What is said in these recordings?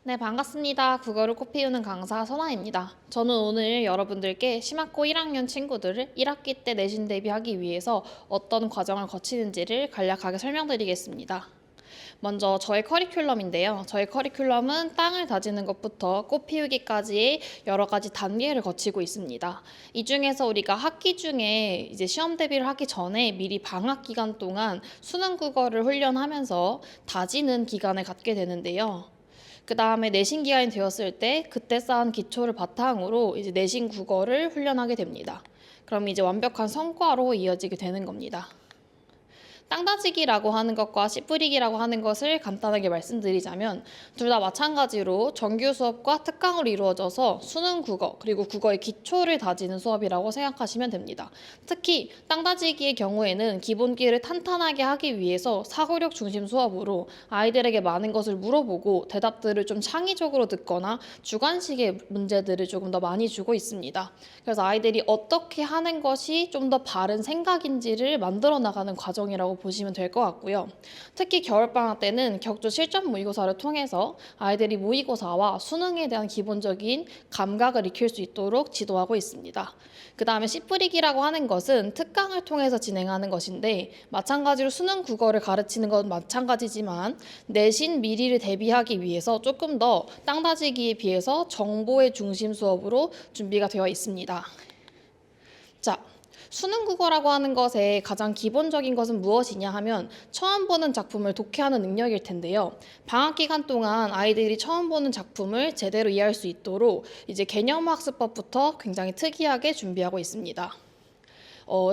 네, 반갑습니다. 국어를 꽃피우는 강사 선아입니다. 저는 오늘 여러분들께 심학고 1학년 친구들을 1학기 때 내신 대비하기 위해서 어떤 과정을 거치는지를 간략하게 설명드리겠습니다. 먼저 저의 커리큘럼인데요. 저의 커리큘럼은 땅을 다지는 것부터 꽃 피우기까지의 여러 가지 단계를 거치고 있습니다. 이 중에서 우리가 학기 중에 이제 시험 대비를 하기 전에 미리 방학 기간 동안 수능 국어를 훈련하면서 다지는 기간을 갖게 되는데요. 그 다음에 내신 기간이 되었을 때 그때 쌓은 기초를 바탕으로 이제 내신 국어를 훈련하게 됩니다. 그럼 이제 완벽한 성과로 이어지게 되는 겁니다. 땅다지기라고 하는 것과 씨 뿌리기라고 하는 것을 간단하게 말씀드리자면 둘 다 마찬가지로 정규 수업과 특강으로 이루어져서 수능 국어 그리고 국어의 기초를 다지는 수업이라고 생각하시면 됩니다. 특히 땅다지기의 경우에는 기본기를 탄탄하게 하기 위해서 사고력 중심 수업으로 아이들에게 많은 것을 물어보고 대답들을 좀 창의적으로 듣거나 주관식의 문제들을 조금 더 많이 주고 있습니다. 그래서 아이들이 어떻게 하는 것이 좀 더 바른 생각인지를 만들어 나가는 과정이라고 보시면 될 것 같고요. 특히 겨울방학 때는 격조 실전 모의고사를 통해서 아이들이 모의고사와 수능에 대한 기본적인 감각을 익힐 수 있도록 지도하고 있습니다. 그 다음에 씨 뿌리기라고 하는 것은 특강을 통해서 진행하는 것인데 마찬가지로 수능 국어를 가르치는 건 마찬가지지만 내신 미리를 대비하기 위해서 조금 더 땅다지기에 비해서 정보의 중심 수업으로 준비가 되어 있습니다. 자, 수능 국어라고 하는 것의 가장 기본적인 것은 무엇이냐 하면 처음 보는 작품을 독해하는 능력일 텐데요. 방학 기간 동안 아이들이 처음 보는 작품을 제대로 이해할 수 있도록 이제 개념학습법부터 굉장히 특이하게 준비하고 있습니다.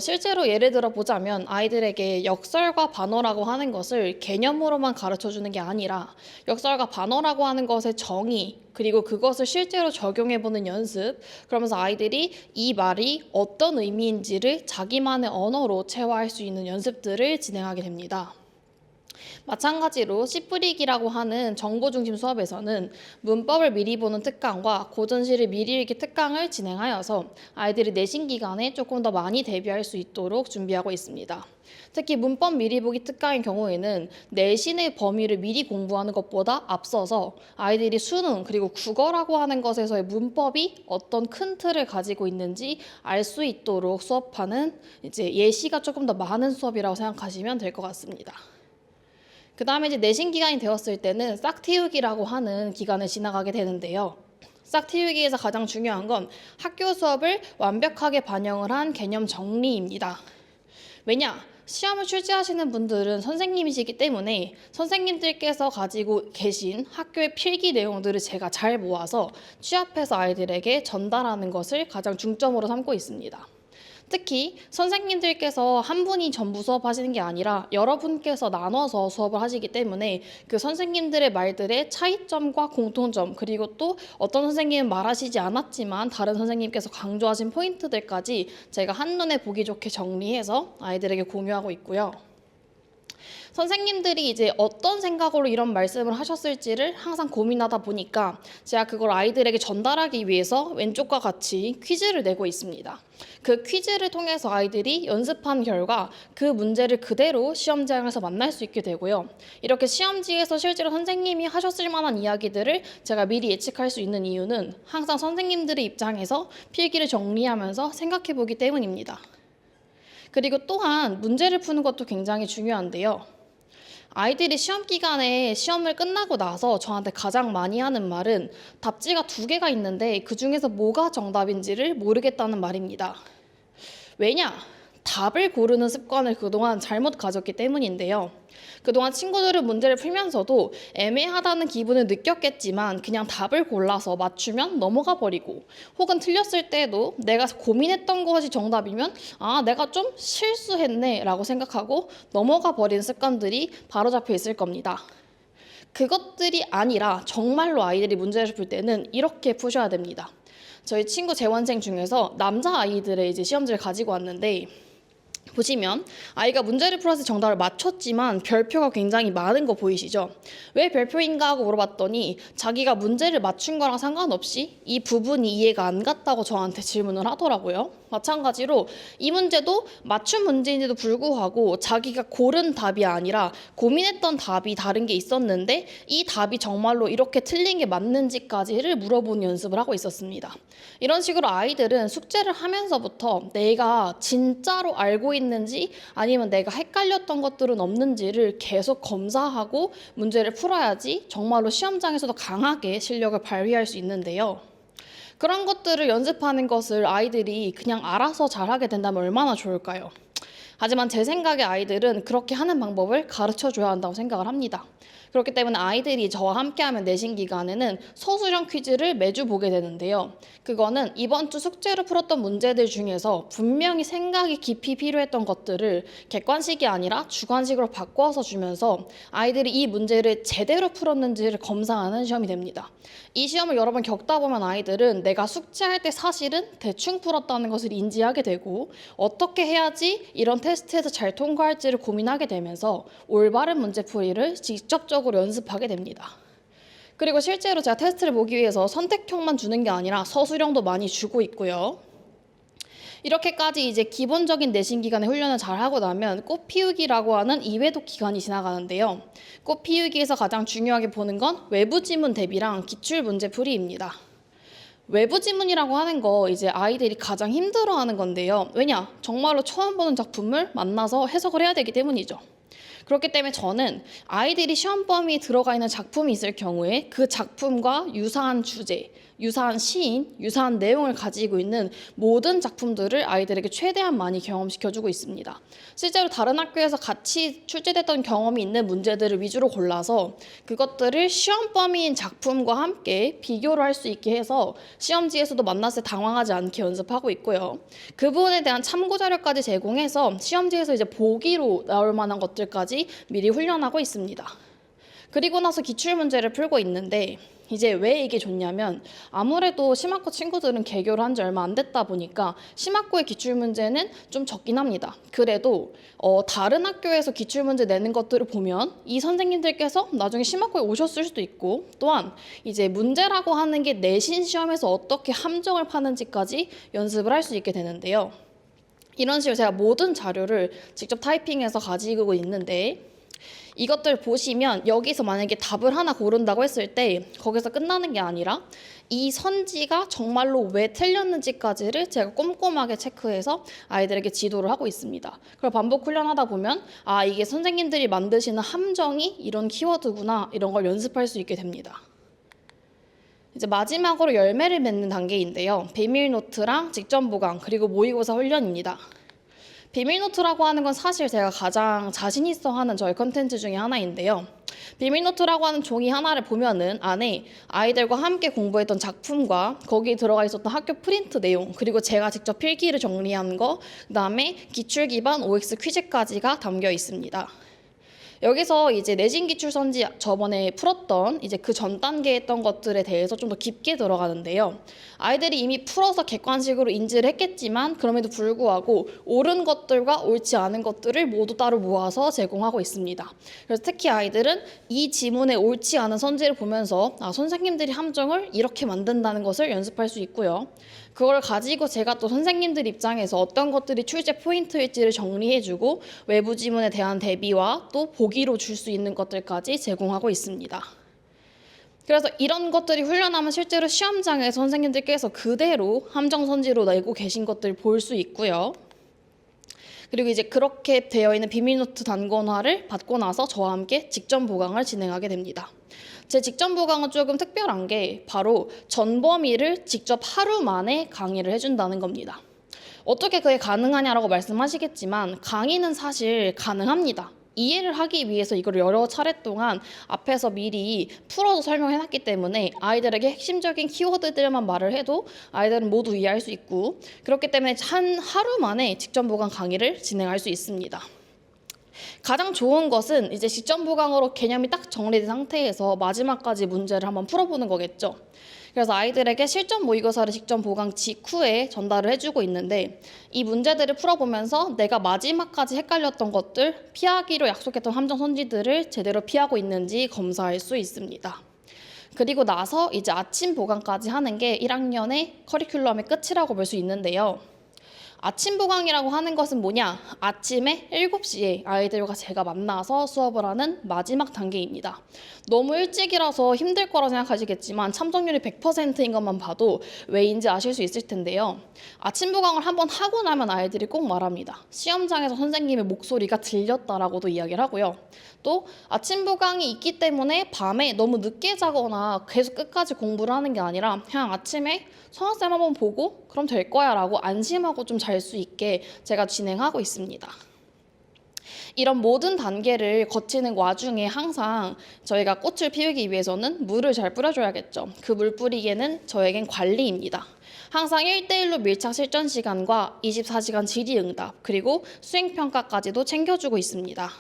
실제로 예를 들어 보자면 아이들에게 역설과 반어라고 하는 것을 개념으로만 가르쳐 주는 게 아니라 역설과 반어라고 하는 것의 정의 그리고 그것을 실제로 적용해 보는 연습 그러면서 아이들이 이 말이 어떤 의미인지를 자기만의 언어로 체화할 수 있는 연습들을 진행하게 됩니다. 마찬가지로 씨 뿌리기라고 하는 정보 중심 수업에서는 문법을 미리 보는 특강과 고전시를 미리 읽기 특강을 진행하여서 아이들이 내신 기간에 조금 더 많이 대비할 수 있도록 준비하고 있습니다. 특히 문법 미리 보기 특강의 경우에는 내신의 범위를 미리 공부하는 것보다 앞서서 아이들이 수능 그리고 국어라고 하는 것에서의 문법이 어떤 큰 틀을 가지고 있는지 알 수 있도록 수업하는 이제 예시가 조금 더 많은 수업이라고 생각하시면 될 것 같습니다. 그 다음에 이제 내신 기간이 되었을 때는 싹틔우기라고 하는 기간을 지나가게 되는데요. 싹틔우기에서 가장 중요한 건 학교 수업을 완벽하게 반영을 한 개념 정리입니다. 왜냐? 시험을 출제하시는 분들은 선생님이시기 때문에 선생님들께서 가지고 계신 학교의 필기 내용들을 제가 잘 모아서 취합해서 아이들에게 전달하는 것을 가장 중점으로 삼고 있습니다. 특히 선생님들께서 한 분이 전부 수업하시는 게 아니라 여러분께서 나눠서 수업을 하시기 때문에 그 선생님들의 말들의 차이점과 공통점 그리고 또 어떤 선생님은 말하시지 않았지만 다른 선생님께서 강조하신 포인트들까지 제가 한눈에 보기 좋게 정리해서 아이들에게 공유하고 있고요. 선생님들이 이제 어떤 생각으로 이런 말씀을 하셨을지를 항상 고민하다 보니까 제가 그걸 아이들에게 전달하기 위해서 왼쪽과 같이 퀴즈를 내고 있습니다. 그 퀴즈를 통해서 아이들이 연습한 결과 그 문제를 그대로 시험장에서 만날 수 있게 되고요. 이렇게 시험지에서 실제로 선생님이 하셨을 만한 이야기들을 제가 미리 예측할 수 있는 이유는 항상 선생님들의 입장에서 필기를 정리하면서 생각해 보기 때문입니다. 그리고 또한 문제를 푸는 것도 굉장히 중요한데요. 아이들이 시험 기간에 시험을 끝나고 나서 저한테 가장 많이 하는 말은 답지가 2개가 있는데 그 중에서 뭐가 정답인지를 모르겠다는 말입니다. 왜냐? 답을 고르는 습관을 그동안 잘못 가졌기 때문인데요. 그동안 친구들은 문제를 풀면서도 애매하다는 기분을 느꼈겠지만 그냥 답을 골라서 맞추면 넘어가 버리고 혹은 틀렸을 때도 내가 고민했던 것이 정답이면 내가 좀 실수했네 라고 생각하고 넘어가 버리는 습관들이 바로잡혀 있을 겁니다. 그것들이 아니라 정말로 아이들이 문제를 풀 때는 이렇게 푸셔야 됩니다. 저희 친구 재원생 중에서 남자아이들의 이제 시험지를 가지고 왔는데 보시면 아이가 문제를 풀어서 정답을 맞췄지만 별표가 굉장히 많은 거 보이시죠? 왜 별표인가 하고 물어봤더니 자기가 문제를 맞춘 거랑 상관없이 이 부분이 이해가 안 갔다고 저한테 질문을 하더라고요. 마찬가지로 이 문제도 맞춤 문제인데도 불구하고 자기가 고른 답이 아니라 고민했던 답이 다른 게 있었는데 이 답이 정말로 이렇게 틀린 게 맞는지까지를 물어보는 연습을 하고 있었습니다. 이런 식으로 아이들은 숙제를 하면서부터 내가 진짜로 알고 있는지 아니면 내가 헷갈렸던 것들은 없는지를 계속 검사하고 문제를 풀어야지 정말로 시험장에서도 강하게 실력을 발휘할 수 있는데요. 그런 것들을 연습하는 것을 아이들이 그냥 알아서 잘하게 된다면 얼마나 좋을까요? 하지만 제 생각에 아이들은 그렇게 하는 방법을 가르쳐줘야 한다고 생각을 합니다. 그렇기 때문에 아이들이 저와 함께하면 내신 기간에는 서술형 퀴즈를 매주 보게 되는데요. 그거는 이번 주 숙제로 풀었던 문제들 중에서 분명히 생각이 깊이 필요했던 것들을 객관식이 아니라 주관식으로 바꿔서 주면서 아이들이 이 문제를 제대로 풀었는지를 검사하는 시험이 됩니다. 이 시험을 여러 번 겪다 보면 아이들은 내가 숙제할 때 사실은 대충 풀었다는 것을 인지하게 되고 어떻게 해야지 이런 테스트에서 잘 통과할지를 고민하게 되면서 올바른 문제풀이를 직접적으로 연습하게 됩니다. 그리고 실제로 제가 테스트를 보기 위해서 선택형만 주는 게 아니라 서술형도 많이 주고 있고요. 이렇게까지 이제 기본적인 내신 기간에 훈련을 잘 하고 나면 꽃피우기라고 하는 이외독 기간이 지나가는데요. 꽃피우기에서 가장 중요하게 보는 건 외부 지문 대비랑 기출 문제 풀이입니다. 외부 지문이라고 하는 거 이제 아이들이 가장 힘들어하는 건데요. 왜냐? 정말로 처음 보는 작품을 만나서 해석을 해야 되기 때문이죠. 그렇기 때문에 저는 아이들이 시험 범위에 들어가 있는 작품이 있을 경우에 그 작품과 유사한 주제, 유사한 시인, 유사한 내용을 가지고 있는 모든 작품들을 아이들에게 최대한 많이 경험시켜주고 있습니다. 실제로 다른 학교에서 같이 출제됐던 경험이 있는 문제들을 위주로 골라서 그것들을 시험 범위인 작품과 함께 비교를 할 수 있게 해서 시험지에서도 만났을 때 당황하지 않게 연습하고 있고요. 그 부분에 대한 참고 자료까지 제공해서 시험지에서 이제 보기로 나올 만한 것들까지 미리 훈련하고 있습니다. 그리고 나서 기출문제를 풀고 있는데 이제 왜 이게 좋냐면 아무래도 심학고 친구들은 개교를 한 지 얼마 안 됐다 보니까 심학고의 기출문제는 좀 적긴 합니다. 그래도 다른 학교에서 기출문제 내는 것들을 보면 이 선생님들께서 나중에 심학고에 오셨을 수도 있고 또한 이제 문제라고 하는 게 내신 시험에서 어떻게 함정을 파는지까지 연습을 할 수 있게 되는데요. 이런 식으로 제가 모든 자료를 직접 타이핑해서 가지고 있는데 이것들 보시면 여기서 만약에 답을 하나 고른다고 했을 때 거기서 끝나는 게 아니라 이 선지가 정말로 왜 틀렸는지까지를 제가 꼼꼼하게 체크해서 아이들에게 지도를 하고 있습니다. 그걸 반복 훈련하다 보면 아, 이게 선생님들이 만드시는 함정이 이런 키워드구나 이런 걸 연습할 수 있게 됩니다. 이제 마지막으로 열매를 맺는 단계인데요. 비밀 노트랑 직전 보강 그리고 모의고사 훈련입니다. 비밀노트라고 하는 건 사실 제가 가장 자신 있어 하는 저희 컨텐츠 중에 하나인데요. 비밀노트라고 하는 종이 하나를 보면은 안에 아이들과 함께 공부했던 작품과 거기에 들어가 있었던 학교 프린트 내용 그리고 제가 직접 필기를 정리한 거 그다음에 기출 기반 OX 퀴즈까지가 담겨 있습니다. 여기서 이제 내신 기출 선지 저번에 풀었던 이제 그 전 단계에 했던 것들에 대해서 좀 더 깊게 들어가는데요. 아이들이 이미 풀어서 객관식으로 인지를 했겠지만 그럼에도 불구하고 옳은 것들과 옳지 않은 것들을 모두 따로 모아서 제공하고 있습니다. 그래서 특히 아이들은 이 지문의 옳지 않은 선지를 보면서 아, 선생님들이 함정을 이렇게 만든다는 것을 연습할 수 있고요. 그걸 가지고 제가 또 선생님들 입장에서 어떤 것들이 출제 포인트일지를 정리해주고 외부 지문에 대한 대비와 또 보기로 줄 수 있는 것들까지 제공하고 있습니다. 그래서 이런 것들이 훈련하면 실제로 시험장에서 선생님들께서 그대로 함정선지로 내고 계신 것들을 볼 수 있고요. 그리고 이제 그렇게 되어 있는 비밀노트 단권화를 받고 나서 저와 함께 직전 보강을 진행하게 됩니다. 제 직전 보강은 조금 특별한 게 바로 전 범위를 직접 하루 만에 강의를 해준다는 겁니다. 어떻게 그게 가능하냐라고 말씀하시겠지만 강의는 사실 가능합니다. 이해를 하기 위해서 이걸 여러 차례 동안 앞에서 미리 풀어서 설명해놨기 때문에 아이들에게 핵심적인 키워드들만 말을 해도 아이들은 모두 이해할 수 있고 그렇기 때문에 한 하루 만에 직전 보강 강의를 진행할 수 있습니다. 가장 좋은 것은 이제 직전 보강으로 개념이 딱 정리된 상태에서 마지막까지 문제를 한번 풀어보는 거겠죠. 그래서 아이들에게 실전 모의고사를 직전 보강 직후에 전달을 해주고 있는데 이 문제들을 풀어보면서 내가 마지막까지 헷갈렸던 것들, 피하기로 약속했던 함정 선지들을 제대로 피하고 있는지 검사할 수 있습니다. 그리고 나서 이제 아침 보강까지 하는 게 1학년의 커리큘럼의 끝이라고 볼 수 있는데요. 아침 보강이라고 하는 것은 뭐냐? 아침에 7시에 아이들과 제가 만나서 수업을 하는 마지막 단계입니다. 너무 일찍이라서 힘들 거라 생각하시겠지만 참석률이 100%인 것만 봐도 왜인지 아실 수 있을 텐데요. 아침 보강을 한번 하고 나면 아이들이 꼭 말합니다. 시험장에서 선생님의 목소리가 들렸다라고도 이야기를 하고요. 또 아침 보강이 있기 때문에 밤에 너무 늦게 자거나 계속 끝까지 공부를 하는 게 아니라 그냥 아침에 성악쌤 한번 보고 그럼 될 거야 라고 안심하고 좀 잘 수 있게 제가 진행하고 있습니다. 이런 모든 단계를 거치는 와중에 항상 저희가 꽃을 피우기 위해서는 물을 잘 뿌려줘야겠죠. 그 물 뿌리기에는 저에겐 관리입니다. 항상 1대1로 밀착 실전 시간과 24시간 질의응답 그리고 수행평가까지도 챙겨주고 있습니다.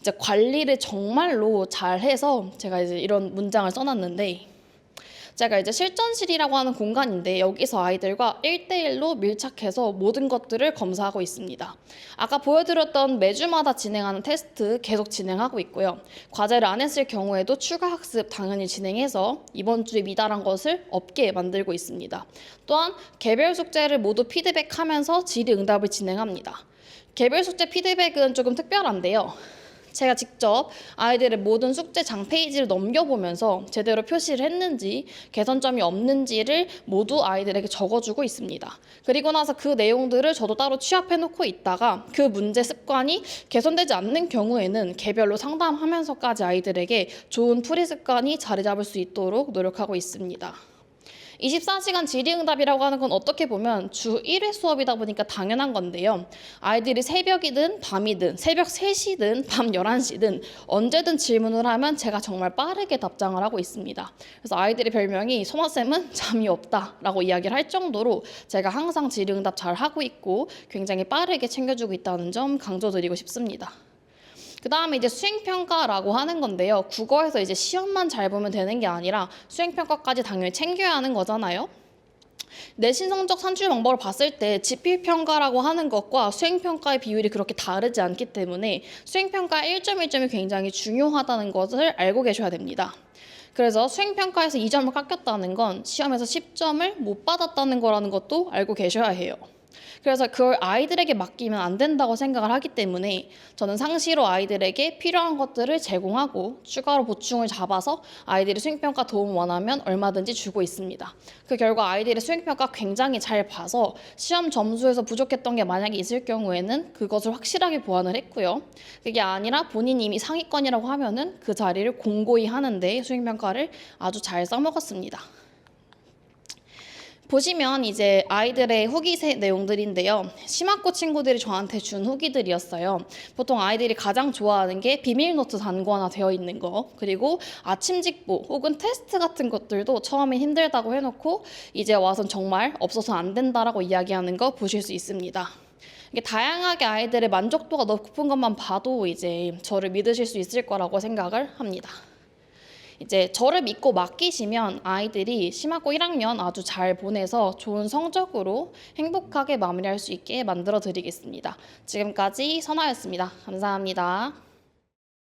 이제 관리를 정말로 잘해서 제가 이제 이런 문장을 써놨는데 제가 이제 실전실이라고 하는 공간인데 여기서 아이들과 1대1로 밀착해서 모든 것들을 검사하고 있습니다. 아까 보여드렸던 매주마다 진행하는 테스트 계속 진행하고 있고요. 과제를 안 했을 경우에도 추가 학습 당연히 진행해서 이번 주에 미달한 것을 없게 만들고 있습니다. 또한 개별 숙제를 모두 피드백하면서 질의응답을 진행합니다. 개별 숙제 피드백은 조금 특별한데요. 제가 직접 아이들의 모든 숙제 장페이지를 넘겨보면서 제대로 표시를 했는지 개선점이 없는지를 모두 아이들에게 적어주고 있습니다. 그리고 나서 그 내용들을 저도 따로 취합해놓고 있다가 그 문제 습관이 개선되지 않는 경우에는 개별로 상담하면서까지 아이들에게 좋은 풀이 습관이 자리 잡을 수 있도록 노력하고 있습니다. 24시간 질의응답이라고 하는 건 어떻게 보면 주 1회 수업이다 보니까 당연한 건데요. 아이들이 새벽이든 밤이든 새벽 3시든 밤 11시든 언제든 질문을 하면 제가 정말 빠르게 답장을 하고 있습니다. 그래서 아이들의 별명이 소마쌤은 잠이 없다라고 이야기를 할 정도로 제가 항상 질의응답 잘 하고 있고 굉장히 빠르게 챙겨주고 있다는 점 강조드리고 싶습니다. 그 다음에 이제 수행평가라고 하는 건데요. 국어에서 이제 시험만 잘 보면 되는 게 아니라 수행평가까지 당연히 챙겨야 하는 거잖아요. 내신 성적 산출 방법을 봤을 때 지필평가라고 하는 것과 수행평가의 비율이 그렇게 다르지 않기 때문에 수행평가의 1점 1점이 굉장히 중요하다는 것을 알고 계셔야 됩니다. 그래서 수행평가에서 2점을 깎였다는 건 시험에서 10점을 못 받았다는 거라는 것도 알고 계셔야 해요. 그래서 그걸 아이들에게 맡기면 안 된다고 생각을 하기 때문에 저는 상시로 아이들에게 필요한 것들을 제공하고 추가로 보충을 잡아서 아이들이 수행평가 도움 원하면 얼마든지 주고 있습니다. 그 결과 아이들의 수행평가 굉장히 잘 봐서 시험 점수에서 부족했던 게 만약에 있을 경우에는 그것을 확실하게 보완을 했고요. 그게 아니라 본인이 이미 상위권이라고 하면은 그 자리를 공고히 하는데 수행평가를 아주 잘 써먹었습니다. 보시면 이제 아이들의 후기 내용들인데요. 심학고 친구들이 저한테 준 후기들이었어요. 보통 아이들이 가장 좋아하는 게 비밀노트 단권화 되어 있는 거, 그리고 아침 직보 혹은 테스트 같은 것들도 처음에 힘들다고 해놓고 이제 와선 정말 없어서 안 된다라고 이야기하는 거 보실 수 있습니다. 이게 다양하게 아이들의 만족도가 높은 것만 봐도 이제 저를 믿으실 수 있을 거라고 생각을 합니다. 이제 저를 믿고 맡기시면 아이들이 심학고 1학년 아주 잘 보내서 좋은 성적으로 행복하게 마무리할 수 있게 만들어 드리겠습니다. 지금까지 선아였습니다. 감사합니다.